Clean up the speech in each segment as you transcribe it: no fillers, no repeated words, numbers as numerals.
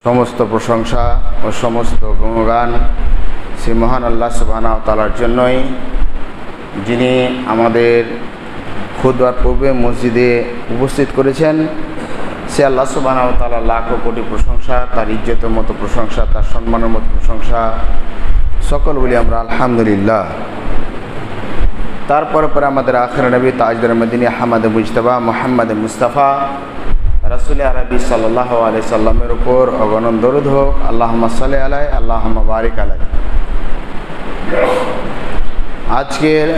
সমস্ত প্রশংসা ও সমস্ত গুণগান শ্রী মহান আল্লাহ সুবহানাহু ওয়া তাআলার জন্যই, যিনি আমাদের খুতবার পূর্বে মসজিদে উপস্থিত করেছেন। সে আল্লাহ সুবহানাহু ওয়া তাআলার লাখো কোটি প্রশংসা, তার ইজ্জতের মতো প্রশংসা, তার সম্মানের মতো প্রশংসা সকল বলি আমরা আলহামদুলিল্লাহ। তারপরে পরে আমাদের আখির নবী তাজদার মদিনী আহমদ মুজতবা মুহাম্মদ মুস্তাফা রাসূল আরবি সাল্লাল্লাহু আলাইহি সাল্লামের উপর অগণন দরুদ হোক। আল্লাহুম্মা সাল্লি আলাইহি আল্লাহুম্মা বারিক আলাইহি। আজকের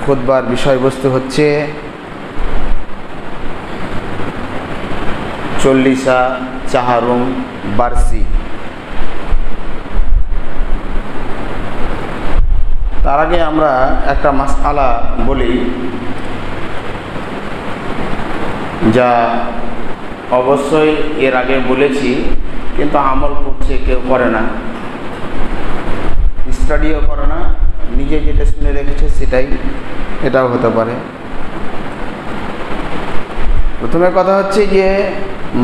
খুতবার বিষয়বস্তু হচ্ছে 40 চাহারুম বারসি। তার আগে আমরা একটা মাসআলা বলি, যা অবশ্যই এর আগে বলেছি, কিন্তু আমল করছে কেউ করে না, স্টাডিও করে না, নিজে যেটা শুনে রেখেছে সেটাই, এটাও হতে পারে। প্রথমে কথা হচ্ছে যে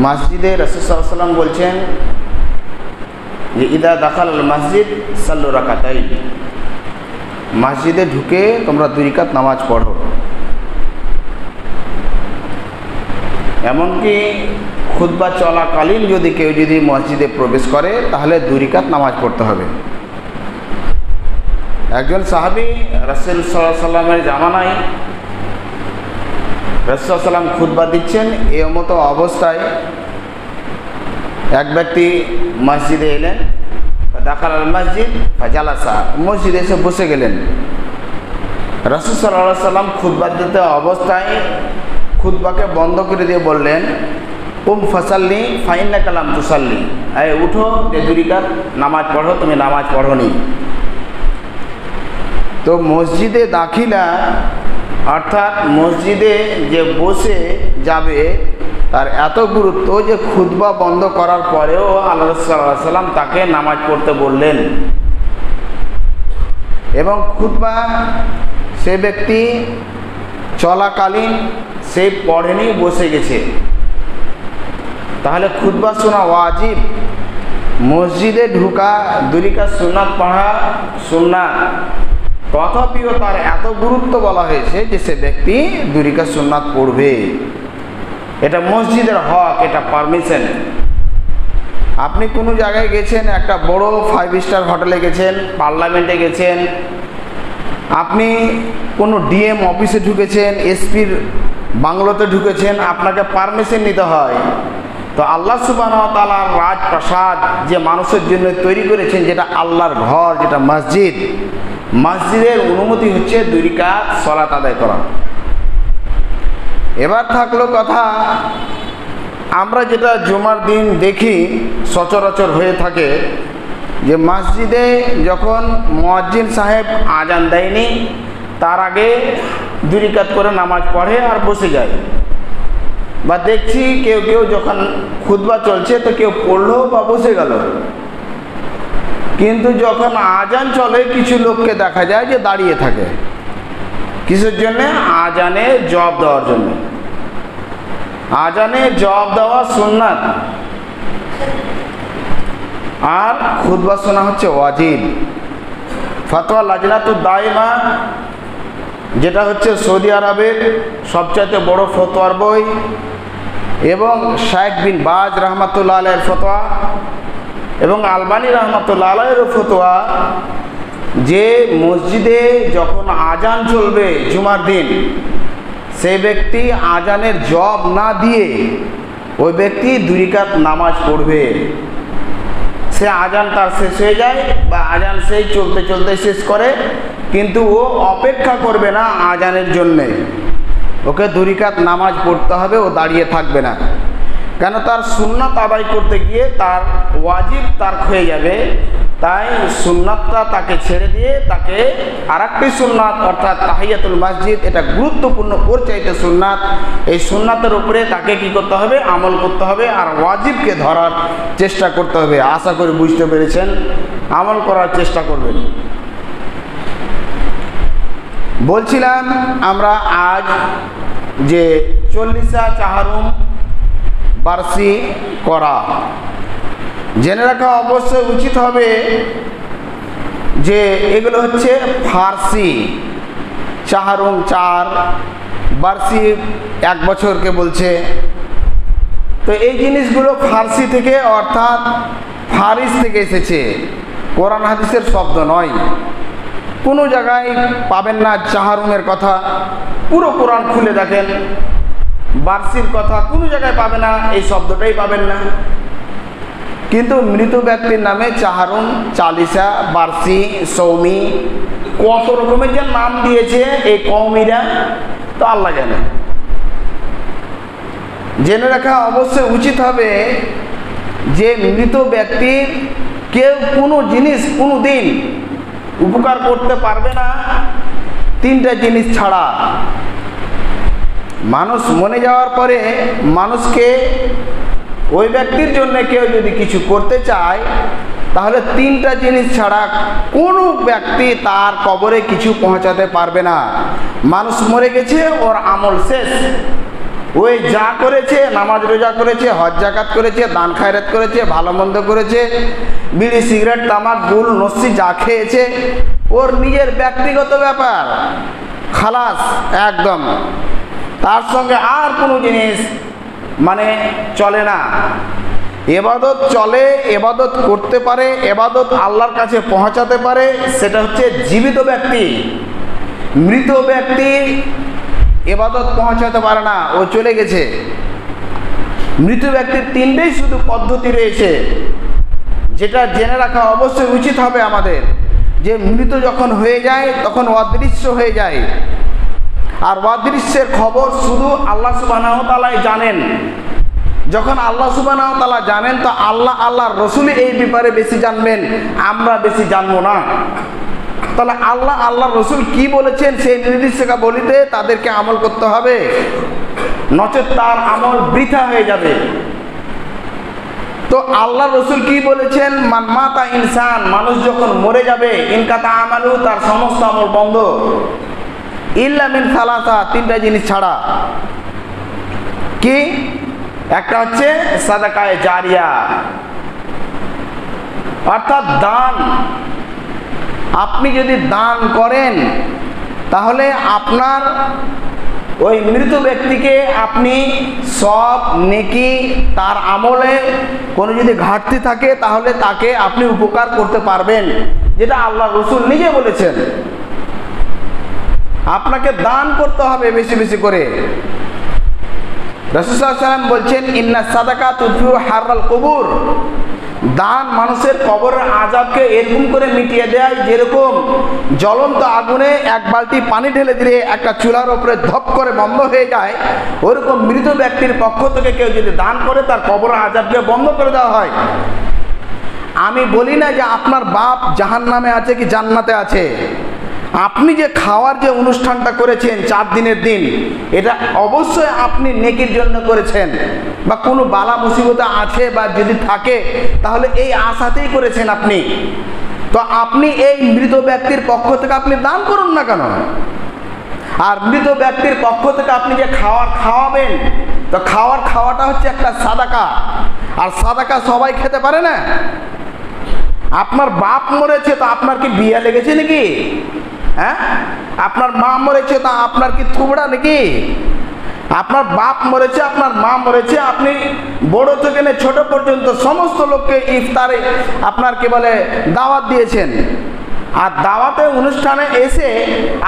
মসজিদে রাসূল সাল্লাল্লাহু আলাইহি ওয়াসাল্লাম বলছেন যে ইদা দাখালাল মসজিদ সাল্লু রাকাতাইন, মসজিদে ঢুকে তোমরা 2 রাকাত নামাজ পড়ো। এমনকি খুতবা চলাকালীন কেউ যদি মসজিদে প্রবেশ করে তাহলে 2 রাকাত নামাজ পড়তে হবে। একজন সাহাবী রাসূল সাল্লাল্লাহু আলাইহি ওয়াসাল্লামের জামানায় রাসূল সাল্লাল্লাহু আলাইহি ওয়াসাল্লাম খুতবা দিচ্ছেন, এই মতো অবস্থায় এক ব্যক্তি মসজিদে এলেন, দাখালাল মসজিদ ফাজালাসা, মসজিদে এসে বসে গেলেন। রাসূল সাল্লাল্লাহু আলাইহি ওয়াসাল্লাম খুতবা দিতে অবস্থায় খুতবাকে বন্ধ করে দিয়ে বললেন, কুম ফাসাল্লি ফাইন্নাকা লাম তুসাল্লি, এই উঠো, যে 2 রাকাত নামাজ পড়ো, তুমি নামাজ পড়োনি। তো মসজিদে দাখিলা অর্থাৎ মসজিদে যে বসে যাবে তার এত গুরুত্ব যে খুতবা বন্ধ করার পরেও আল্লাহ রাসূল সাল্লাল্লাহু আলাইহি ওয়াসাল্লাম তাকে নামাজ পড়তে বললেন। এবং খুতবা সে ব্যক্তি চলাকালীন সে পড়েনি, বসে গেছে, তাহলে খুতবা শোনা ওয়াজিব। মসজিদে ঢুকা 2 রাকাত সুন্নাত পড়া সুন্নাত, তথাপিও তার এত গুরুত্ব বলা হয়েছে যে সে ব্যক্তি 2 রাকাত সুন্নাত পড়বে। এটা মসজিদের হক, এটা পারমিশন। আপনি কোনো জায়গায় গেছেন, একটা বড় 5 স্টার হোটেলে গেছেন, পার্লামেন্টে গেছেন, আপনি কোনো ডিএম অফিসে ঢুকেছেন, এসপির বাংলোতে ঢুকেছেন, আপনাকে পারমিশন নিতে হয়। তো আল্লাহ সুবহানাহু ওয়া তাআলার রাজপ্রাসাদ যে মানুষের জন্য তৈরি করেছেন, যেটা আল্লাহর ঘর, যেটা মসজিদ, মসজিদের অনুমতি হচ্ছে 2 রাকাত সালাত আদায় করা। এবার থাকলো কথা, আমরা যেটা জুমার দিন দেখি সচরাচর হয়ে থাকে যে মসজিদে যখন মুয়াজ্জিন সাহেব আজান দেয়নি তার আগে 2 রাকাত করে নামাজ পড়ে আর বসে যায়। বা দেখছি কেউ কেউ যখন খুতবা চলছে তো কেউ পড়লো বা বসে গেল, কিন্তু যখন আজান চলে কিছু লোককে দেখা যায় যে দাঁড়িয়ে থাকে। কিসের জন্যে? আজানে জবাব দেওয়ার জন্য। আজানে জবাব দেওয়া সুন্নাত, আর খুতবা শোনা হচ্ছে ওয়াজিব। ফতোয়া লাজনাতুদ দায়মা, যেটা হচ্ছে সৌদি আরবের সবচাইতে বড় ফতোয়ার বই, এবং শেখ বিন বাজ রহমাতুল্লাহ আলাইহির ফতোয়া এবং আলবানী রহমাতুল্লাহ আলাইহির ফতোয়া, যে মসজিদে যখন আজান চলবে জুমার দিন, সেই ব্যক্তি আজানের জবাব না দিয়ে ওই ব্যক্তি 2 রাকাত নামাজ পড়বে। সে আজান তার শেষ হয়ে যায় বা আজান সেই চলতে চলতে শেষ করে, কিন্তু ও অপেক্ষা করবে না আজানের জন্যে, ওকে 2 রাকাত নামাজ পড়তে হবে, ও দাঁড়িয়ে থাকবে না। কেন? তার সুন্নাত আদায় করতে গিয়ে তার ওয়াজিব তার হয়ে যাবে। তাই সুন্নাতটা তাকে ছেড়ে দিয়ে তাকে আরেকটি সুন্নাত অর্থাৎ তাহিয়াতুল মসজিদ, এটা গুরুত্বপূর্ণ, ওর চাইতে সুন্নাত, এই সুন্নাতের উপরে তাকে কি করতে হবে? আমল করতে হবে, আর ওয়াজিবকে ধরার চেষ্টা করতে হবে। আশা করি বুঝতে পেরেছেন, আমল করার চেষ্টা করবেন। বলছিলাম আমরা আজ যে 40 চাহারুম বার্ষি করা, জেনে রাখা অবশ্যই উচিত হবে যে এগুলো হচ্ছে ফার্সি। চাহারুম 4, বার্ষি 1 বছরকে বলছে। তো এই জিনিসগুলো ফার্সি থেকে অর্থাৎ ফারিস থেকে এসেছে, কোরআন হাদিসের শব্দ নয়। কোনো জায়গায় পাবেন না চাহারুমের কথা, পুরো কোরআন খুলে দেখেন। বার্ষির কথা কোনো জায়গায় পাবে না, এই শব্দটাই পাবেন না। কিন্তু মৃত ব্যক্তির নামে চাহারুম, চালিসা, বার্ষি, সৌমি, কত রকমের যে নাম দিয়েছে এই কওমিরা, তো আল্লাহ জানে। জেনে রাখা অবশ্যই উচিত হবে যে মৃত ব্যক্তির কেউ কোনো জিনিস কোনো দিন উপকার করতে পারবে না 3টা জিনিস ছাড়া। মানুষ মরে যাওয়ার পরে মানুষকে ওই ব্যক্তির জন্য কেউ যদি কিছু করতে চায় তাহলে 3টা জিনিস ছাড়া কোনো ব্যক্তি তার কবরে কিছু পৌঁছাতে পারবে না। মানুষ মরে গেছে, ওর আমল শেষ। ওই যা করেছে, নামাজ রোজা করেছে, হজ জাকাত করেছে, দান খায়রাত করেছে, ভালো মন্দ করেছে, বিড়ি সিগারেট তামাক গুল নস্যি যা খেয়েছে, ওর নিজের ব্যক্তিগত ব্যাপার, খালাস একদম। তার সঙ্গে আর কোনো জিনিস মানে চলে না। এবাদত চলে, এবাদত করতে পারে, এবাদত আল্লাহর কাছে পৌঁছাতে পারে, সেটা হচ্ছে জীবিত ব্যক্তি। মৃত ব্যক্তি এবাদত পৌঁছাতে পারে না, ও চলে গেছে। মৃত ব্যক্তির 3টেই শুধু পদ্ধতি রয়েছে, যেটা জেনে রাখা অবশ্যই উচিত হবে আমাদের। যে মৃত যখন হয়ে যায় তখন অদৃশ্য হয়ে যায়, আর অদৃশ্যের খবর শুধু আল্লাহ সুবহানাহু ওয়া তাআলাই জানেন। যখন আল্লাহ সুবহানাহু ওয়া তাআলা জানেন তো আল্লাহর রসুলই এই ব্যাপারে বেশি জানবেন, আমরা বেশি জানবো না। তাহলে আল্লাহর রসুল কি বলেছেন সেই নির্দেশিকা বলিতে তাদেরকে আমল করতে হবে, নচেত তার আমল বৃথা হয়ে যাবে। তো আল্লাহ রসুল কি বলেছেন? মান মাতা ইনসান, মানুষ যখন মরে যাবে, ইনকাতা আমালু, তার সমস্ত আমল বন্ধ, ইল্লা মিন সালাসা, 3টা জিনিস ছাড়া। কি? একটা হচ্ছে সাদাকায়ে জারিয়া, অর্থাৎ দান। আপনি যদি দান করেন তাহলে আপনার ওই মৃত ব্যক্তিকে আপনি সব নেকি, তার আমলে কোনো যদি ঘাটতি থাকে তাহলে তাকে আপনি উপকার করতে পারবেন, যেটা আল্লাহ রসুল নিজে বলেছেন। আপনাকে দান করতে হবে বেশি বেশি করে। রাসূল সাল্লাল্লাহু আলাইহি ওয়াসাল্লাম বলছেন ইন্না সাদাকা তুদফিউ হাররাল কুবুর, দান মানুষের কবরের আযাবকে এরকম করে মিটিয়ে দেয় যেরকম জ্বলন্ত আগুনে 1 বালতি পানি ঢেলে দিলে একটা চুলার উপরে ধপ করে বন্ধ হয়ে যায়, ওরকম মৃত ব্যক্তির পক্ষ থেকে কেউ যদি দান করে তার কবরের আযাবকে বন্ধ করে দেওয়া হয়। আমি বলি না যে আপনার বাপ জাহান্নামে আছে কি জান্নাতে আছে। আপনি যে খাওয়ার যে অনুষ্ঠানটা করেছেন 4 দিনের দিন, এটা অবশ্যই আপনি নেকির জন্য করেছেন, বা কোনো বালা মুসিবত আছে বা যদি থাকে তাহলে এই আশাতেই করেছেন আপনি। তো আপনি এই মৃত ব্যক্তির পক্ষ থেকে আপনি দান করুন না কেন? আর মৃত ব্যক্তির পক্ষ থেকে আপনি যে খাওয়াবেন, তো খাওয়াটা হচ্ছে একটা সাদাকা, আর সাদাকা সবাই খেতে পারে না। আপনার বাপ মরেছে তো আপনার কি বিয়া লেগেছে নাকি? হ্যাঁ, আপনার মা মরেছে তা আপনার কি থুবড়া নাকি? আপনার বাপ মরেছে, আপনার মা মরেছে, আপনি বড় থেকে ছোট পর্যন্ত সমস্ত লোককে ইফতারে আপনার কি বলে দাওয়াত দিয়েছেন, আর দাওয়াতে অনুষ্ঠানে এসে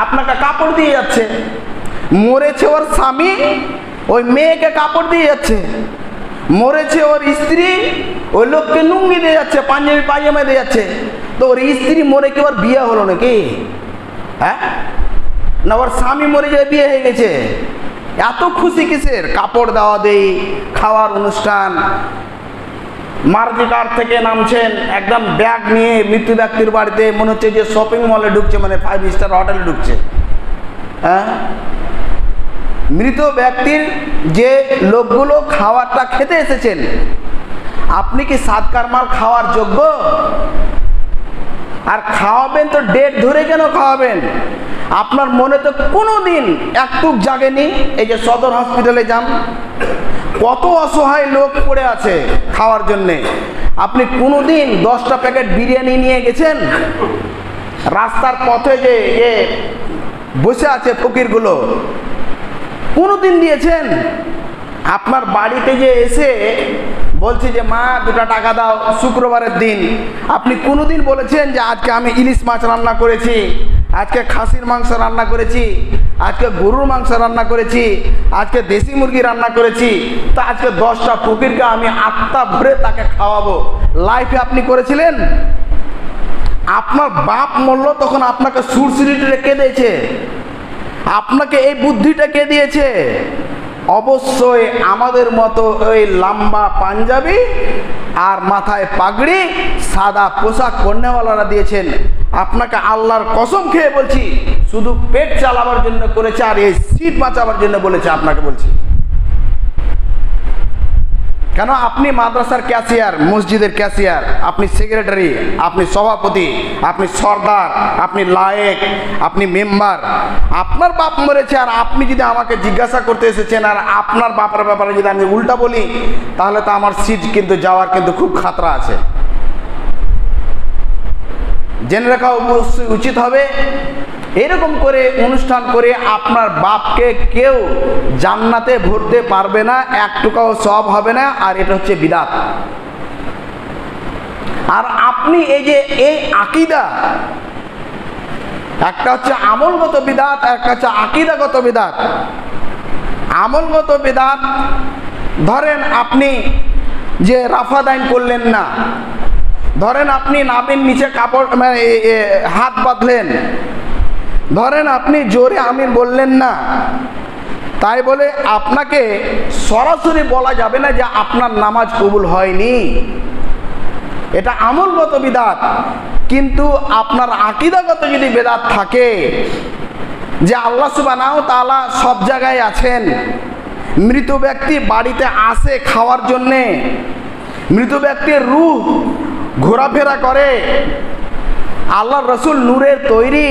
আপনাকে কাপড় দিয়ে যাচ্ছে। মরেছে ওর স্বামী, ওই মেয়েকে কাপড় দিয়ে যাচ্ছে। মরেছে ওর স্ত্রী, ওই লোককে লুঙ্গি দিয়ে যাচ্ছে, পাঞ্জাবি পায়জামা দিয়ে যাচ্ছে। তো ওর স্ত্রী মরে কি ওর বিয়ে হলো নাকি? হ্যাঁ, না ওর স্বামী মরে যায় বিয়ে হয়ে গেছে? এত খুশি কিসের? কাপড় দেওয়া দেই, খাওয়ার অনুষ্ঠান। মার্জিকার থেকে নামছেন একদম ব্যাগ নিয়ে মৃত্যু ব্যক্তির বাড়িতে, মনে হচ্ছে যে শপিং মলে ঢুকছে, মানে 5 স্টার হোটেলে ঢুকছে। হ্যাঁ, মৃত ব্যক্তির যে লোকগুলো খাওয়ারটা খেতে এসেছেন, আপনি কি সাদকার মাল খাওয়ার যোগ্য? আর খাওয়াবেন তো ডেট ধরে কেন খাওয়াবেন? আপনার মনে তো কোনো দিন একটুক জাগেনি? এই যে সদর হসপিটালে যান, কত অসহায় লোক পড়ে আছে খাওয়ার জন্যে। আপনি কোনোদিন 10টা প্যাকেট বিরিয়ানি নিয়ে গেছেন? রাস্তার পথে যে বসে আছে ফকিরগুলো, কোনোদিন দিয়েছেন? আপনার বাড়িতে যে এসে বলছে যে মা 2টা টাকা দাও শুক্রবারের দিন, আপনি কোনোদিন বলেছেন যে আজকে আমি ইলিশ মাছ রান্না করেছি, আজকে খাসির মাংস রান্না করেছি, আজকে গরুর মাংস রান্না করেছি, আজকে দেশি মুরগি রান্না করেছি, তা আজকে 10টা ফকিরকে আমি আত্মা ভরে তাকে খাওয়াবো? লাইফে আপনি করেছিলেন? আপনার বাপ মরল তখন আপনাকে সুরসুরিটা কে দিয়েছে? আপনাকে এই বুদ্ধিটা কে দিয়েছে? অবশ্যই আমাদের মতো ওই লম্বা পাঞ্জাবি আর মাথায় পাগড়ি সাদা পোশাক পরনেওয়ালারা দিয়েছেন। আপনাকে আল্লাহর কসম খেয়ে বলছি, শুধু পেট চালাবার জন্য করেছে আর এই সিট বাঁচাবার জন্য বলেছে। আপনাকে বলছি, কেন? আপনি মাদ্রাসার ক্যাশিয়ার, মসজিদের ক্যাশিয়ার, আপনি সেক্রেটারি, আপনি সভাপতি, আপনি সর্দার, আপনি লায়েক, আপনি মেম্বার। আপনার বাপ মরেছে আর আপনি যদি আমাকে জিজ্ঞাসা করতে এসেছেন আর আপনার বাপের ব্যাপারে যদি আমি উল্টা বলি, তাহলে তো আমার সিট কিন্তু যাওয়ার কিন্তু খুব খাতরা আছে। জেনে রাখা অবশ্যই উচিত হবে। এরকম করে অনুষ্ঠান করে আপনার বাপকে কেউ জান্নাতে ভরতে পারবে না, 1 টাকাও সওয়াব হবে না, আর এটা হচ্ছে বিদআত। আর আপনি এই যে এই আকীদা, একটা হচ্ছে আমলগত বিদআত, একটা হচ্ছে আকীদাগত বিদআত। আমলগত বিদআত, ধরেন আপনি যে রাফাদাইন করলেন না, ধরেন আপনি নাভির নিচে কাপড় হাত বাঁধলেন, ধরেন আপনি জোরে আমিন বললেন না, তাই বলে আপনাকে সরাসরি বলা যাবে না যে আপনার নামাজ কবুল হয়নি। এটা আমলগত বিদআত। কিন্তু আপনার আকীদাগত যদি বিদআত থাকে যে আল্লাহ সুবহানাহু ওয়া তাআলা সব জায়গায় আছেন, মৃত ব্যক্তি বাড়িতে আসে খাওয়ার জন্যে, মৃত ব্যক্তির রূহ ঘোরাফেরা করে, আল্লাহ রসুল নূরের তৈরি,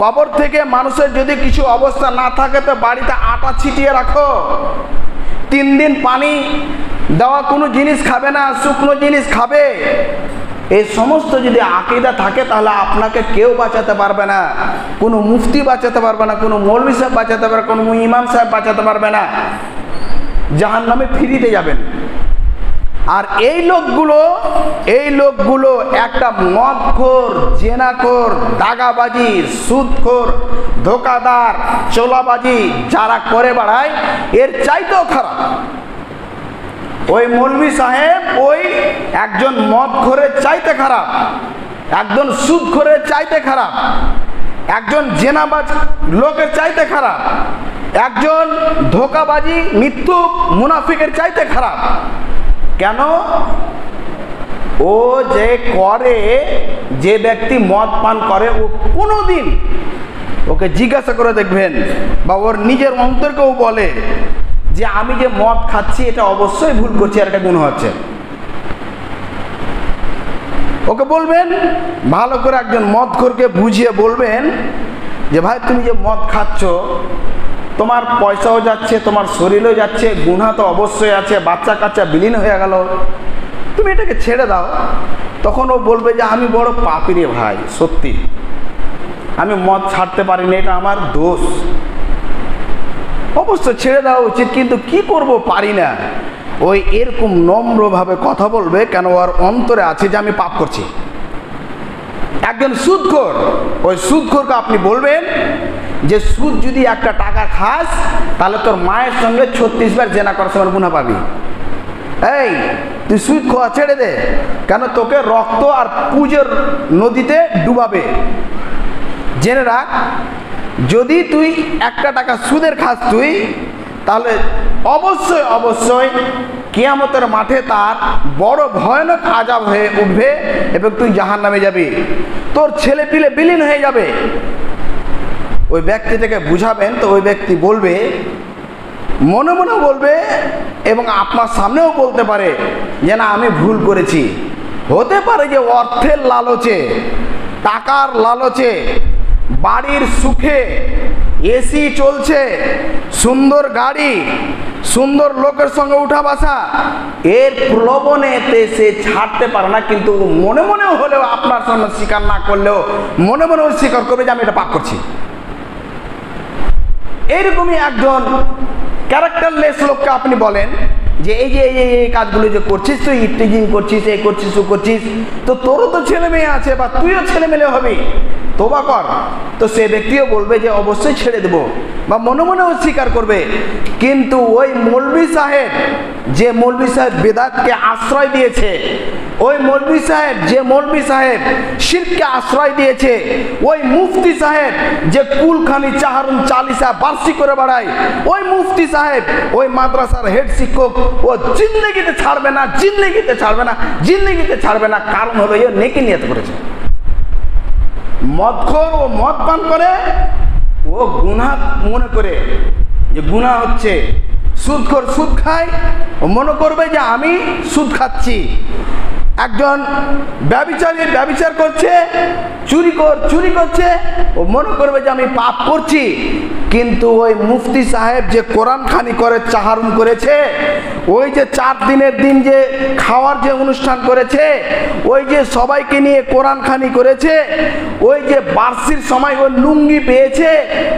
কবর থেকে মানুষের যদি কিছু অবস্থা না থাকে তো বাড়িতে আটা ছিটিয়ে রাখো, 3 দিন পানি দেওয়া কোনো জিনিস খাবে না, শুকনো জিনিস খাবে। এই সমস্ত যদি আকীদা থাকে তাহলে আপনাকে কেউ বাঁচাতে পারবে না, কোনো মুফতি বাঁচাতে পারবে না, কোনো মৌলভী সাহেব বাঁচাতে পারবে না, কোনো ইমাম সাহেব বাঁচাতে পারবে না, জাহান্নামে ফিরিতে যাবেন। আর এই লোকগুলো একটা মদখোর, জেনাখোর, দাগাবাজি, সুদখোর, ধোকাদার, চোলাবাজি যারা করে বেড়ায় এর চাইতেও খারাপ। ওই মৌলভী সাহেব ওই একজন মদখোরের চাইতে খারাপ, একজন সুদখোরের চাইতে খারাপ, একজন জেনাবাজ লোকের চাইতে খারাপ, একজন ধোকাবাজি মিথ্যুক মুনাফিকের চাইতে খারাপ। কেন? ও যে করে, যে ব্যক্তি মদ পান করে, ও কোনোদিন, ওকে জিজ্ঞাসা করে দেখবেন বা ওর নিজের অন্তরকেও বলে যে আমি যে মদ খাচ্ছি এটা অবশ্যই ভুল করছি আর এটা গুনাহ হচ্ছে। ওকে বলবেন ভালো করে, একজন মদখোরকে বুঝিয়ে বলবেন যে ভাই তুমি যে মদ খাচ্ছ, তোমার পয়সাও যাচ্ছে, তোমার শরীরও যাচ্ছে, গুনাহ তো অবশ্যই আছে, বাচ্চা কাচ্চা বিলীন হয়ে গেল, তুমি এটাকে ছেড়ে দাও। তখন ও বলবে যে আমি বড় পাপী রে ভাই, সত্যি আমি মদ ছাড়তে পারিনি, এটা আমার দোষ। অবশ্যই ছেড়ে দেওয়া উচিত, কিন্তু কি করব, পারি না। ওই এরকম নম্রভাবে কথা বলবে, কেন ওর অন্তরে আছে যে আমি পাপ করছি। একজন সুদখোর, ওই সুদখোরকে আপনি বলবেন যে সুদ যদি 1 টাকা খাস তাহলে তোর মায়ের সঙ্গে 36 বার জেনা করার সময় গুনাহ পাবি। এই তুই সুদ খাওয়া ছেড়ে দে, কেন তোকে রক্ত আর পুজোর নদীতে ডুবাবে। জেনে রাখ, যদি তুই 1 টাকা সুদের খাস তুই, তাহলে অবশ্যই অবশ্যই কিয়ামতের মাঠে তার বড় ভয়ানক আযাব হয়ে উঠবে এবং তুই জাহান্নামে যাবি, তোর ছেলে পিলে বিলীন হয়ে যাবে। ওই ব্যক্তিটাকে বুঝাবেন তো ওই ব্যক্তি বলবে, মনে মনে বলবে এবং আপনার সামনেও বলতে পারে যে না আমি ভুল করেছি। হতে পারে যে অর্থের লালচে, টাকার লালচে, বাড়ির সুখে, এসি চলছে, সুন্দর গাড়ি, সুন্দর লোকের সঙ্গে উঠা বসা, এর প্রলোভনেতে সে ছাড়তে পারে না, কিন্তু মনে মনেও হলেও আপনার সামনে স্বীকার না করলেও মনে মনেও স্বীকার করবে যে আমি এটা পাপ করছি। এইরকমই একজন ক্যারেক্টারলেস লোককে আপনি বলেন যে এই যে এই কাজগুলো যে করছিস, তুই ইফটিজিং করছিস, এই করছিস, ও করছিস, তো তোরও তো ছেলে মেয়ে আছে বা তুইও ছেলে মেয়ে হবি, তোবা কর। তো সে ব্যক্তিও বলবে যে অবশ্যই ছেড়ে দেবো, বা মনে মনেও স্বীকার করবে। কিন্তু ওই মৌলভী সাহেব, যে মৌলভী সাহেব বেদাতকে আশ্রয় দিয়েছে, ওই মৌলভী সাহেব, যে মৌলভী সাহেব শিরককে আশ্রয় দিয়েছে, ওই মুফতি সাহেব যে কুলখানি চাহারুন চালিসা বার্ষিক করে বেড়ায়, ওই মুফতি সাহেব, ওই মাদ্রাসার হেড শিক্ষক, ও জিন্দেগিতে ছাড়বে না, জিন্দেগিতে ছাড়বে না, জিন্দেগিতে ছাড়বে না। কারণ হলো এ নেকি নিয়ত করেছে। মদখোর ও মদ পান করে, ও গুনাহ মনে করে যে গুনাহ হচ্ছে। সুদখোর সুদ খায়, ও মনে করবে যে আমি সুদ খাচ্ছি। একজন ব্যভিচারী ব্যভিচার করছে, চুরি করছে, ও মনে করবে যে আমি পাপ করছি। কিন্তু ওই মুফতি সাহেব যে কোরআন খানি করে চাহারুন করেছে, ওই যে 4 দিনের দিন যে খাওয়ার যে অনুষ্ঠান করেছে, ওই যে সবাইকে নিয়ে কোরআন খানি করেছে, ওই যে বার্ষির সময় ওই লুঙ্গি পেয়েছে,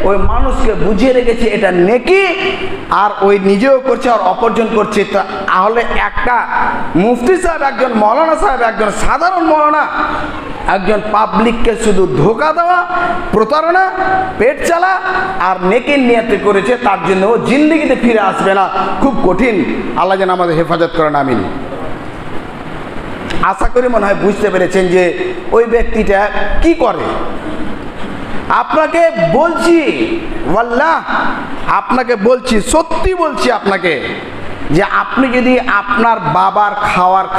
ওই মানুষকে বুঝিয়ে রেখেছে এটা নেকি, আর ওই নিজেও করছে আর অপরজন করছে। তাহলে একটা মুফতি সাহেব, একজন মৌলানা সাহেব, একজন সাধারণ মৌলানা একজন পাবলিককে শুধু ধোঁকা দেওয়া, প্রতারণা, পেট চালা আর নেকির নিয়তে করেছে, তার জন্য ও জিন্দেগিতে ফিরে আসবে না। খুব কঠিন। আল্লাহ যেন আমাদের হেফাজত করেন, আমিন। আশা করি মনে হয় বুঝতে পেরেছেন যে ওই ব্যক্তিটা কি করে। আপনাকে বলছি, ওয়াল্লাহ আপনাকে বলছি, সত্যি বলছি আপনাকে, যে আপনি যদি আপনার বাবার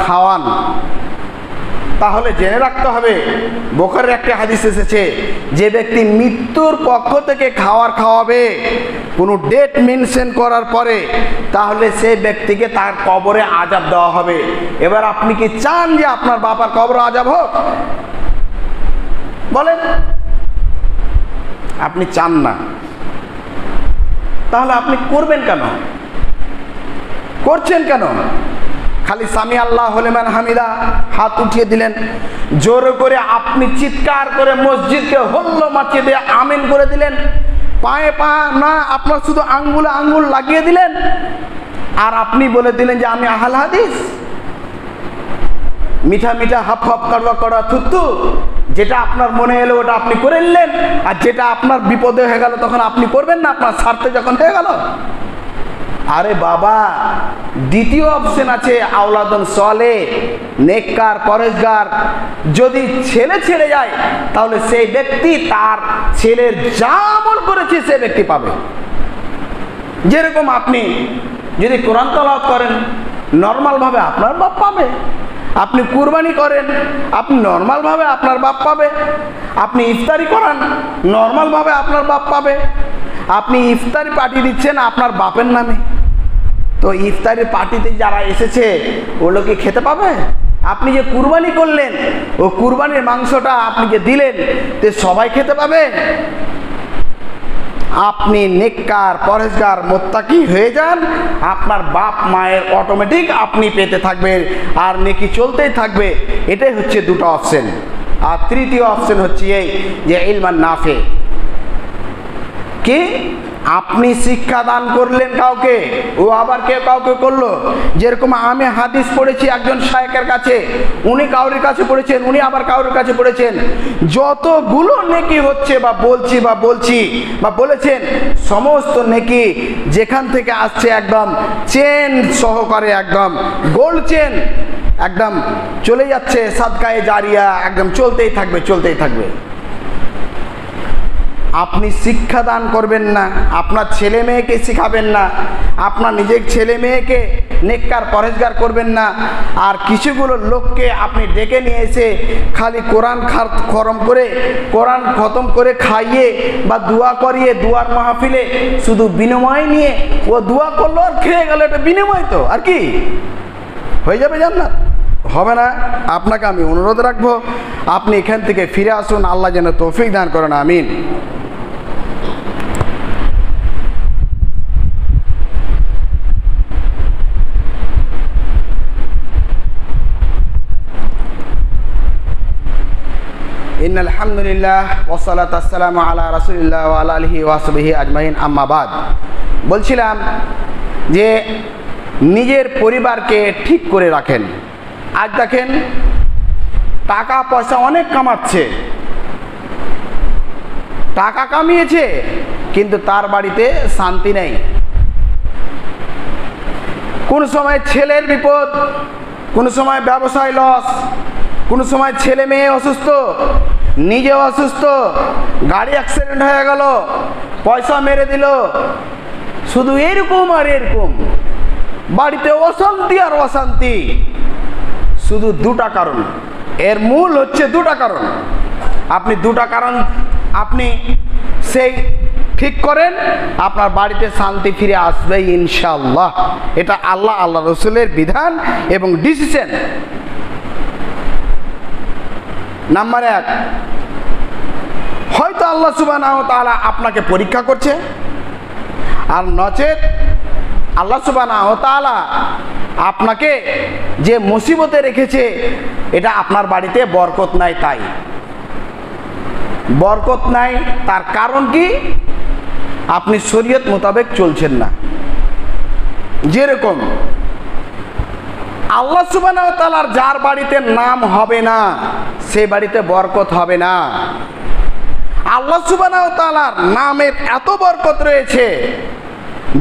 খাওয়ান, তাহলে জেনে রাখতে হবে, বুখারীর একটা হাদিস এসেছে, যে ব্যক্তি মৃত্যুর পক্ষ থেকে খাওয়াবে কোনো ডেট মেনশন করার পরে, তাহলে সেই ব্যক্তিকে তার কবরে আযাব দেওয়া হবে। এবার আপনি কি চান যে আপনার বাবার কবরে আযাব হোক? বলেন, আপনি চান না, তাহলে আপনি করবেন কেন? করছেন কেন? খালি সামি আল্লাহু লিমান হামিদা হাত উঠিয়ে দিলেন, জোরে করে আপনি চিৎকার করে মসজিদকে হল্লো মাচিয়ে দিয়ে আমিন করে দিলেন, পায়ে পা না আপনার শুধু আঙ্গুলে আঙ্গুল লাগিয়ে দিলেন, আর আপনি বলে দিলেন যে আমি আহলে হাদিস। মিঠা মিঠা হাফ হাফ কড়া কড়া থুতু, যেটা আপনার মনে এলো ওটা আপনি করে নিলেন, আর যেটা আপনার বিপদে হয়ে গেল তখন আপনি করবেন না, আপনার স্বার্থে যখন হয়ে গেল। আরে বাবা, দ্বিতীয় অপশন আছে, আওলাদুন সালেহ, নেককার, পরেজগার। যদি ছেলে ছেড়ে যায়, তাহলে সেই ব্যক্তি তার ছেলের যা আমল করেছে সে ব্যক্তি পাবে। যেরকম আপনি যদি কোরআন তেলাওয়াত করেন, নর্মালভাবে আপনার বাপ পাবে। আপনি কুরবানি করেন, আপনি নর্মালভাবে আপনার বাপ পাবে। আপনি ইফতারি করান, নর্মালভাবে আপনার বাপ পাবে। আপনি ইফতারি পার্টি দিচ্ছেন আপনার বাপের নামে, তো ইফতারি পার্টিতে যারা এসেছে ওগুলো কি খেতে পাবে? আপনি যে কুরবানি করলেন, ও কুরবানির মাংসটা আপনি যে দিলেন, তো সবাই খেতে পাবে? আপনি নেককার, পরেজগার, মুত্তাকি হয়ে যান, আপনার বাপ মায়ের অটোমেটিক আপনি পেতে থাকবেন, আর নেকি চলতেই থাকবে। এটাই হচ্ছে দুটো অপশন। আর তৃতীয় অপশন হচ্ছে এই যে ইলমান নাফে, কি আপনি শিক্ষা দান করলেন কাউকে, ও আবার কেউ কাউকে করলো। যেরকম আমি হাদিস পড়েছি একজন শায়েখের কাছে, উনি কাউরির কাছে পড়েছেন, উনি আবার কাউরির কাছে পড়েছেন। যতগুলো নেকি হচ্ছে বা বলেছেন, সমস্ত নেকি যেখান থেকে আসছে একদম চেন সহকারে, একদম গোল্ড চেন, একদম চলে যাচ্ছে সাদকায়ে জারিয়া, একদম চলতেই থাকবে। আপনি শিক্ষা দান করবেন না, আপনার ছেলে মেয়েকে শিখাবেন না, আপনার নিজের ছেলে মেয়েকে নেককার পরেজগার করবেন না, আর কিছুগুলো লোককে আপনি ডেকে নিয়ে এসে খালি কোরআন খতম করে খাইয়ে বা দোয়া করিয়ে, দুয়ার মাহফিলে শুধু বিনিময় নিয়ে ও দোয়া করলো আর খেয়ে গেল, এটা বিনিময় তো, আর কি হয়ে যাবে জান্নাত? হবে না। আপনাকে আমি অনুরোধ রাখবো, আপনি এখান থেকে ফিরে আসুন। আল্লাহ যেন তৌফিক দান করেন, আমিন। ইন্নাল হামদুলিল্লাহ ওয়াসসালাতু ওয়াসসালামু আলা রাসূলিল্লাহ ওয়া আলা আলিহি ওয়া সাহবিহি আজমাইন, আম্মা বাদ। বলছিলাম যে নিজের পরিবারকে ঠিক করে রাখেন। আজ দেখেন টাকা পয়সা অনেক কামাচ্ছে, টাকা কামিয়েছে কিন্তু তার বাড়িতে শান্তি নেই। কোন সময় ছেলের বিপদ, কোন সময় ব্যবসায় লস, কোন সময় ছেলে মেয়ে অসুস্থ, নিজেও অসুস্থ, গাড়ি অ্যাক্সিডেন্ট হয়ে গেল, পয়সা মেরে দিল, শুধু এরকম আর এরকম। বাড়িতে অশান্তি আর অশান্তি, শুধু দুটা কারণ। এর মূল হচ্ছে দুটা কারণ। আপনি দুটা কারণ আপনি সেই ঠিক করেন, আপনার বাড়িতে শান্তি ফিরে আসবে ইনশাআল্লাহ। এটা আল্লাহ রসুলের বিধান এবং ডিসিশন। নাম্বার 1, হয়তো আল্লাহ সুবহানাহু ওয়া তাআলা আপনাকে পরীক্ষা করছে, আর নচেত আল্লাহ সুবহানাহু ওয়া তাআলা আপনাকে যে মুসিবতে রেখেছে এটা আপনার বাড়িতে বরকত নাই। তাই বরকত নাই, তার কারণ কি? আপনি শরীয়ত মোতাবেক চলছেন না। যেরকম আল্লাহ সুবহানাহু ওয়া তাআলার যার বাড়িতে নাম হবে না সে বাড়িতে বরকত হবে না। আল্লাহ সুবহানাহু ওয়া তাআলার নামের এত বরকত রয়েছে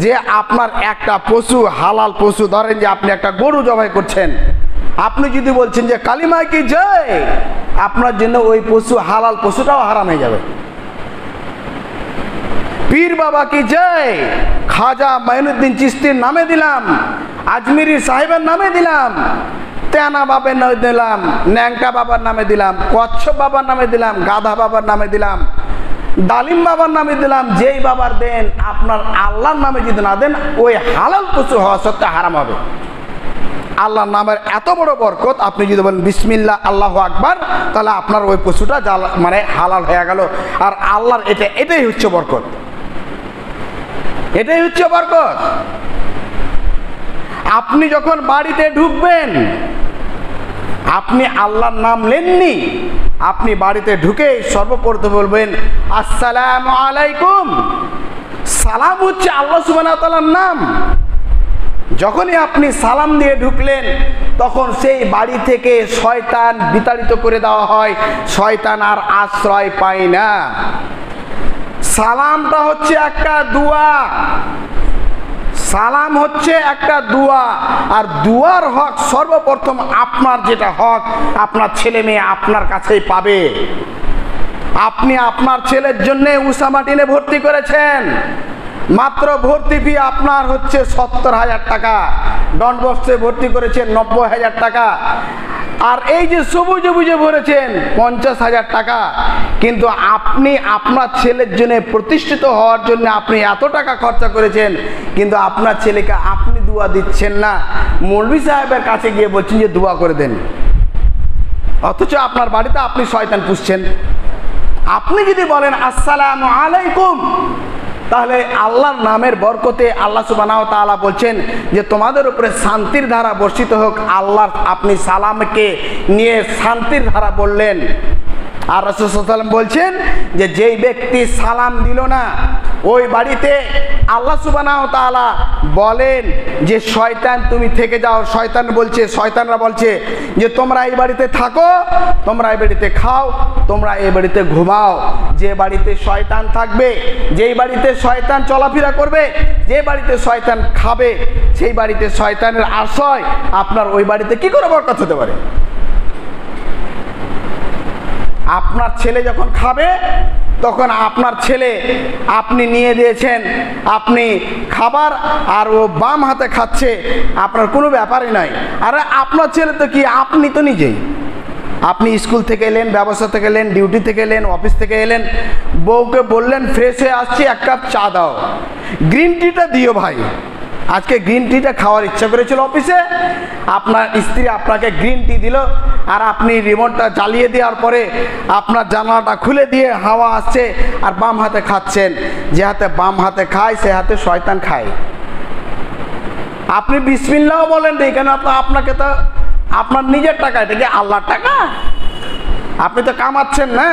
যে আপনার একটা পশু, হালাল পশু, ধরেন যে আপনি একটা গরু জবাই করছেন, আপনি যদি বলছেন যে কালিমা কি জয়, আপনার জন্য ওই পশু, হালাল পশুটাও হারাম হয়ে যাবে। পীর বাবা কি জয়, খাজা মাইনুদ্দিন চিশতির নামে দিলাম, আজমিরি সাহেবের নামে দিলাম, তেনা বাবার নামে দিলাম, ন্যাংটা বাবার নামে দিলাম, কচ্ছপ বাবার নামে দিলাম, গাধা বাবার নামে দিলাম, ডালিম বাবার নামে দিলাম, যেই বাবার দেন, আপনার আল্লাহর নামে যদি না দেন ওই হালাল পশু হওয়া সত্ত্বেও হারাম হবে। আল্লাহর নামের এত বড় বরকত, আপনি যদি বলেন বিসমিল্লাহ আল্লাহু আকবার, তাহলে আপনার ওই পশুটা মানে হালাল হয়ে গেল। আর আল্লাহর এটাই হচ্ছে বরকত, এটাই হচ্ছে বরকত। আপনি যখন বাড়িতে ঢুকবেন, আপনি আল্লাহর নাম নেননি, আপনি বাড়িতে ঢুকে সর্বপ্রথম বলবেন আসসালামু আলাইকুম। সালাম হচ্ছে আল্লাহ সুবহানাহু ওয়া তাআলার নাম। যখনই আপনি সালাম দিয়ে ঢুকলেন, তখন সেই বাড়ি থেকে শয়তান বিতাড়িত করে দেওয়া হয়, শয়তান আর আশ্রয় পায় না। সালামটা হচ্ছে একটা দোয়া, সালাম হচ্ছে একটা দোয়া। আর দুয়ার হক সর্বপ্রথম আপনার যেটা হক, আপনার ছেলে মেয়ে আপনার কাছেই পাবে। আপনি আপনার ছেলের জন্য উসামা টিনে ভর্তি করেছেন, মাত্র ভর্তি ফি আপনার হচ্ছে 70,000 টাকা, ডন বক্সে ভর্তি করেছেন 90,000 টাকা, আর এই যে সবুজে বুঝে ভরেছেন 50,000 টাকা। কিন্তু আপনি আপনার ছেলের জন্য প্রতিষ্ঠিত হওয়ার জন্য আপনি এত টাকা খরচা করেছেন, কিন্তু আপনার ছেলেকে আপনি দোয়া দিচ্ছেন না, মৌলভী সাহেবের কাছে গিয়ে বলছেন যে দোয়া করে দেন, অথচ আপনার বাড়িতে আপনি শয়তান পুষছেন। আপনি যদি বলেন আসসালামু আলাইকুম, তাহলে আল্লাহর নামের বরকতে আল্লাহ সুবহানাহু ওয়া তাআলা বলছেন যে তোমাদের উপরে শান্তির ধারা বর্ষিত হোক। আল্লাহ আপনি সালামকে নিয়ে শান্তির ধারা বললেন। আর রাসূল সাল্লাল্লাহু আলাইহি ওয়াসাল্লাম বলছেন যে যেই ব্যক্তি সালাম দিল না, ওই বাড়িতে আল্লাহ সুবহানাহু ওয়া তাআলা বলেন যে শয়তান তুমি থেকে যাও। শয়তানরা বলছে যে তোমরা এই বাড়িতে থাকো, তোমরা এই বাড়িতে খাও, তোমরা এই বাড়িতে ঘুমাও। যে বাড়িতে শয়তান থাকবে, যেই বাড়িতে শয়তান চলাফেরা করবে, যে বাড়িতে শয়তান খাবে, সেই বাড়িতে শয়তানের আশ্রয়। আপনার ওই বাড়িতে কি করে বরকত হতে পারে? আপনার ছেলে যখন খাবে, তখন আপনার ছেলে আপনি নিয়ে দিয়েছেন আপনি খাবার, আর ও বাম হাতে খাচ্ছে, আপনার কোনো ব্যাপারই নয়। আরে আপনার ছেলে তো কি, আপনি তো নিজেই, আপনি স্কুল থেকে এলেন, ব্যবসা থেকে এলেন, ডিউটি থেকে এলেন, অফিস থেকে এলেন, বউকে বললেন ফ্রেশ হয়ে আসছি, 1 কাপ চা দাও, গ্রিন টিটা দিও ভাই। আজকে গ্রিন টিটা খাওয়ার ইচ্ছা করেছিল অফিসে, আপনার স্ত্রী আপনাকে গ্রিন টি দিল, আর আপনি রিমোটটা জ্বালিয়ে দেওয়ার পরে আপনার জানালাটা খুলে দিয়ে হাওয়া আসছে, আর বাম হাতে খাচ্ছেন। যে হাতে বাম হাতে খায় সে হাতে শয়তান খায়। আপনি বিসমিল্লাহ বলেন, এখানে আপনাকে তো আপনার নিজের টাকা, এটা কি আল্লাহর টাকা? আপনি তো কামাচ্ছেন না,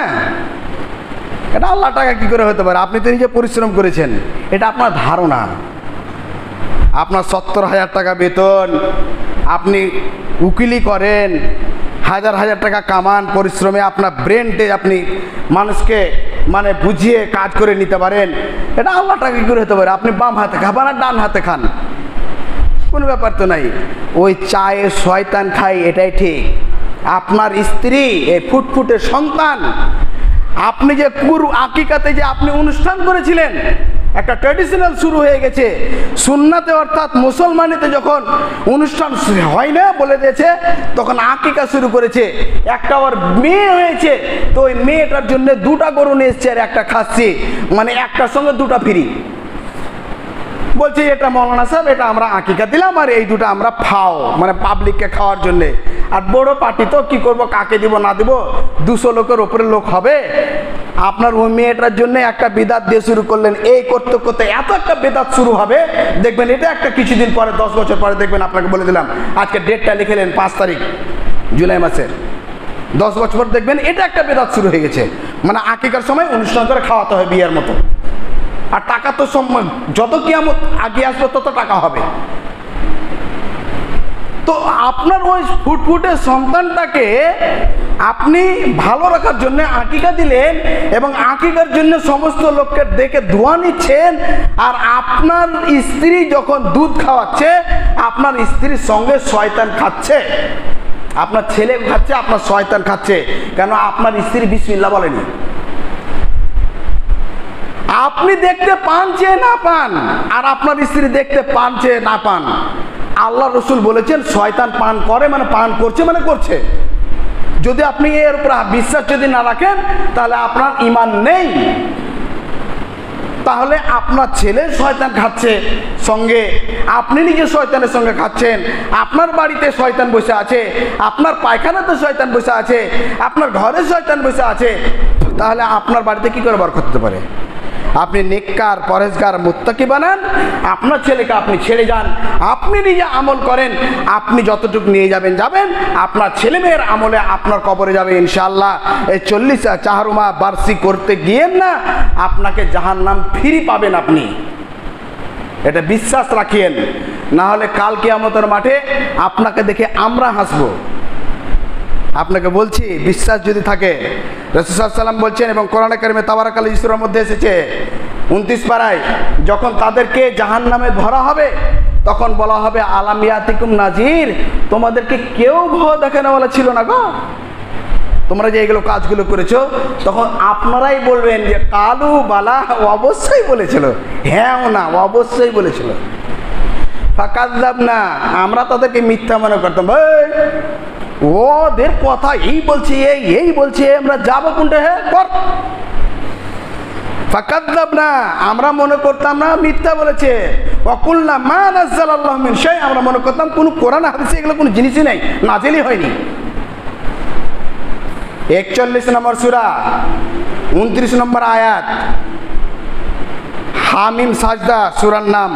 এটা আল্লাহ টাকা কি করে হতে পারে? আপনি তো নিজে পরিশ্রম করেছেন, এটা আপনার ধারণা। আপনার 70,000 টাকা বেতন, আপনি উকিলি করেন, হাজার হাজার টাকা কামান পরিশ্রমে, আপনার ব্রেনটে আপনি মানুষকে মানে বুঝিয়ে কাজ করে নিতে পারেন, এটা আল্লাহ টাকা কি করে হতে পারে? আপনি বাম হাতে খাবেন আর ডান হাতে খান, কোনো ব্যাপার তো নাই। ওই চায়ে শয়তান খাই, এটাই ঠিক। আপনার স্ত্রী এই ফুটফুটে সন্তান, আপনি যে আকিকাতে যে আপনি অনুষ্ঠান করেছিলেন, একটা ট্র্যাডিশনাল শুরু হয়ে গেছে। সুন্নাতে অর্থাৎ মুসলমানিতে যখন অনুষ্ঠান হয় না বলে দিয়েছে, তখন আকিকা শুরু করেছে। একটা ওর মেয়ে হয়েছে, তো ওই মেয়েটার জন্য 2টা গরু নিয়ে এসছে আর একটা খাচ্ছি, মানে একটার সঙ্গে 2টা ফ্রি। বলছে এটা মৌলানা সাহেব, এটা আমরা আকিকা দিলাম আর এই 2টা আমরা ফাও, মানে পাবলিককে খাওয়ার জন্যে। আর বড় পার্টি তো কি করব, কাকে দিব না দিব, 200 লোকের ওপরে লোক হবে। আপনার ওই মেয়েটার জন্য একটা বিদাত দিয়ে শুরু করলেন, এই করতে করতে এত একটা বেদাত শুরু হবে, দেখবেন এটা একটা কিছুদিন পরে 10 বছর পরে দেখবেন, আপনাকে বলে দিলাম, আজকে ডেটটা লিখেলেন 5 তারিখ জুলাই মাসের, 10 বছর পর দেখবেন এটা একটা বেদাত শুরু হয়ে গেছে। মানে আকিকার সময় অনুষ্ঠান করে খাওয়াতে হয় বিয়ের মতো। আর টাকা তো যত কিয়ামত আগে আসবে তত টাকা হবে। তো আপনার ওই ফুটফুটে সন্তানটাকে আপনি ভালো রাখার জন্য আকিকা দিলেন, এবং আকিকার জন্য সমস্ত লোককে ডেকে দোয়া নিচ্ছেন। আর আপনার স্ত্রী যখন দুধ খাওয়াচ্ছে, আপনার স্ত্রীর সঙ্গে শয়তান খাচ্ছে, আপনার ছেলে খাচ্ছে, আপনার শয়তান খাচ্ছে। কেন? আপনার স্ত্রী বিসমিল্লাহ বলেনি। আপনি দেখতে পান চেয়ে না পান, আর আপনার স্ত্রী দেখতে পান চেয়ে না পান, আল্লাহ রসুল বলেছেন শয়তান পান করে মানে পান করছে মানে করছে। যদি আপনি এর উপর বিশ্বাস যদি না রাখেন, তাহলে আপনার ঈমান নেই। তাহলে আপনার ছেলে শয়তান খাচ্ছে সঙ্গে, আপনি নিজে শয়তানের সঙ্গে খাচ্ছেন, আপনার বাড়িতে শয়তান বসে আছে, আপনার পায়খানাতে শয়তান বসে আছে, আপনার ঘরে শয়তান বসে আছে, তাহলে আপনার বাড়িতে কি করে বরকত হতে পারে? আপনি নেককার, পরেজগার, মুত্তাকি বানান, আপনার ছেলেকে আপনি ছেড়ে যান, আপনি নিজে আমল করেন, আপনি যতটুকু নিয়ে যাবেন যাবেন, আপনার ছেলে মেয়ের আমলে আপনার কবরে যাবে ইনশাআল্লাহ। এই 40 চাহারুমা বার্ষি করতে গিয়েন না, আপনাকে জাহান্নাম ফ্রি পাবেন আপনি, এটা বিশ্বাস রাখিয়েন। না হলে কাল কিয়ামতের মাঠে আপনাকে দেখে আমরা হাসবো। আপনাকে বলছি, বিশ্বাস যদি থাকে, রাসূল সাল্লাল্লাহু আলাইহি ওয়াসাল্লাম বলছেন, এবং কোরআনে কারিমে তাবারাকাল সূরার মধ্যে এসেছে 29 পারায়, যখন তাদেরকে জাহান্নামে ধরা হবে, তখন বলা হবে আলাম ইয়াতিকুম নাজির, তোমাদেরকে কেউ ভয় দেখানোওয়ালা ছিল না গো, তোমরা যে এগুলো কাজগুলো করেছো। তখন আপনারাই বলবেন যে কালু বালা, অবশ্যই বলেছিল, হ্যাঁ না অবশ্যই বলেছিল। ফাকাযযাবনা, আমরা তাদেরকে মিথ্যা মনে করতাম, ওদের কথা এই বলছে, এই বলছে, আমরা যাবো কোনটা, হ্যাঁ কর। ফাকাযযাবনা, আমরা মনে করতাম না মিথ্যা বলেছে। ওয়াকুলনা মা নাযালাল্লাহু মিন শাই, আমরা মনে করতাম কোন কোরআন হাদিসে এগুলো কোনো জিনিসই নাই, নাজিলই হয়নি। 41 নম্বর সূরা 29 নম্বর আয়াত, হামিম সাজদা সূরার নাম।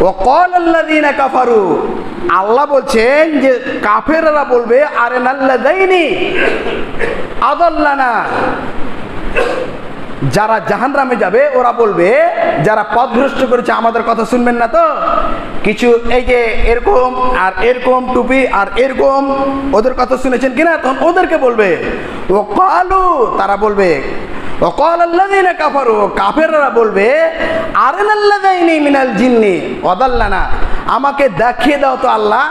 ওয়াকালাল্লাযীনা কাফারু, আল্লাহ বলছেন যে কাফেররা বলবে আরিনাল্লাযাইনি আযাল্লানা, যারা জাহান্নামে যাবে ওরা বলবে, যারা পথভ্রষ্ট করেছে আমাদের কথা শুনবেন না তো, কিছু এই যে এরকম আর এরকম টুপি আর এরকম, ওদের কথা শুনেছেন কিনা, তখন ওদেরকে বলবে ওয়াকালু, তারা বলবে ওয়াকালাল্লাযীনা কাফারু, কাফেররা বলবে আরিনাল্লাযাইনি মিনাল জিন্নি আযাল্লানা, আমাকে দেখিয়ে দাও তো আল্লাহ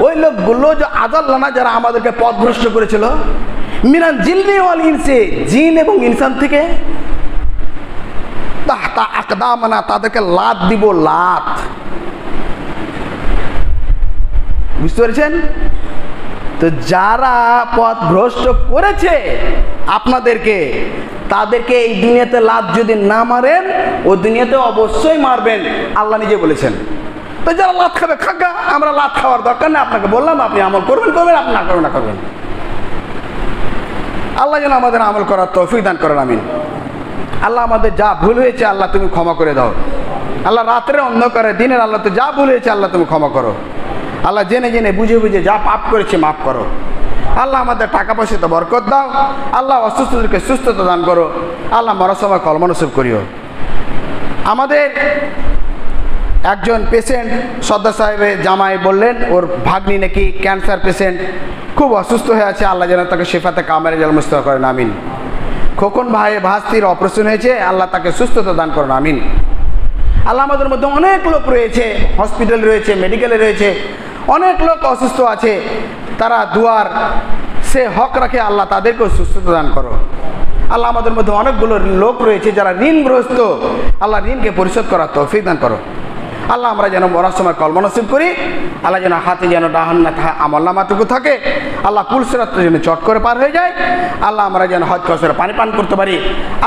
ওই লোকগুলো যে আযাল্লানা, যারা আমাদেরকে পথভ্রষ্ট করেছিল, মিনাল জিন্নি ওয়াল ইনসি, জিন এবং ইনসান থেকে, তাহতা আকদামানা, তাদেরকে লাত দিব, লাত। বুঝতে পেরেছেন তো? যারা পথভ্রষ্ট করেছে আপনাদেরকে, তাদেরকে এই দুনিয়াতে লাত যদি না মারেন, ওই দুনিয়াতে অবশ্যই মারবেন, আল্লাহ নিজে বলেছেন। তো যারা লাত খাবে খাগা, আমরা লাত খাওয়ার দরকার নেই, আপনাকে বললাম আপনি আমল করবেন করবেন, আপনি না করবেন না করবেন। আল্লাহ যেন আমাদের আমল করার তৌফিক দান করেন, আমিন। আল্লাহ আমাদের যা ভুল হয়েছে আল্লাহ তুমি ক্ষমা করে দাও। আল্লাহ রাতের অন্ধকারে দিনের আল্লাহ তো যা ভুল হয়েছে আল্লাহ তুমি ক্ষমা করো। আল্লাহ জেনে জেনে বুঝে বুঝে যা পাপ করেছে মাফ করো। আল্লাহ আমাদের টাকা পয়সাতে বরকত দাও। আল্লাহ অসুস্থদেরকে সুস্থতা দান করো। আল্লাহ মরার সময় কলমা নসিব করিও। আমাদের একজন পেশেন্ট সর্দার সাহেবের জামাই বললেন ওর ভাগ্নি নাকি ক্যান্সার পেশেন্ট, খুব অসুস্থ হয়ে আছে। আল্লাহ যেন তাকে শেফাতে কামেরে জাল মুস্তাক করেন, আমিন। খোকন ভাই ভাস্তির অপারেশন হয়েছে, আল্লাহ তাকে সুস্থতা দান করেন, আমিন। আল্লাহ আমাদের মধ্যে অনেক লোক রয়েছে, হসপিটাল রয়েছে, মেডিকেলে রয়েছে, অনেক লোক অসুস্থ আছে, তারা দুয়ার সে হক রাখে, আল্লাহ তাদেরকেও সুস্থতা দান করো। আল্লাহ আমাদের মধ্যে অনেকগুলো লোক রয়েছে যারা ঋণগ্রস্ত, আল্লাহ ঋণকে পরিশোধ করার তৌফিক দান করো। আল্লাহ আমরা যেন মরার সময় কলমা নসিব করি। আল্লাহ যেন হাতে যেন ডাহান না আমলনামাটুকু থাকে। আল্লাহ পুলসিরাত যেন চট করে পার হয়ে যায়। আল্লাহ আমরা যেন হজ কসরে পানি পান করতে পারি।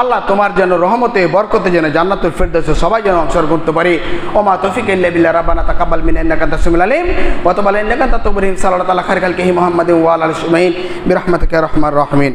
আল্লাহ তোমার যেন রহমতে বরকতে যেন জান্নাতুল ফিরদৌসে সবাই যেন অংশগ্রহণ করতে পারি। ওমা তৌফিক ইল্লা বিল্লাহ, রাব্বানা তাকাব্বাল মিন্না ইন্নাকা আনতাস সামিউল আলিম ওয়া তুব আলাইনা ইন্নাকা আনতাত তাওয়াবুর রহিম। সাল্লাল্লাহু আলা খাইরিল খালকি মুহাম্মাদিন ওয়া আলা আলিহি ওয়া সাহবিহি বিরহমাতিকা ইয়া আরহামার রাহিমিন।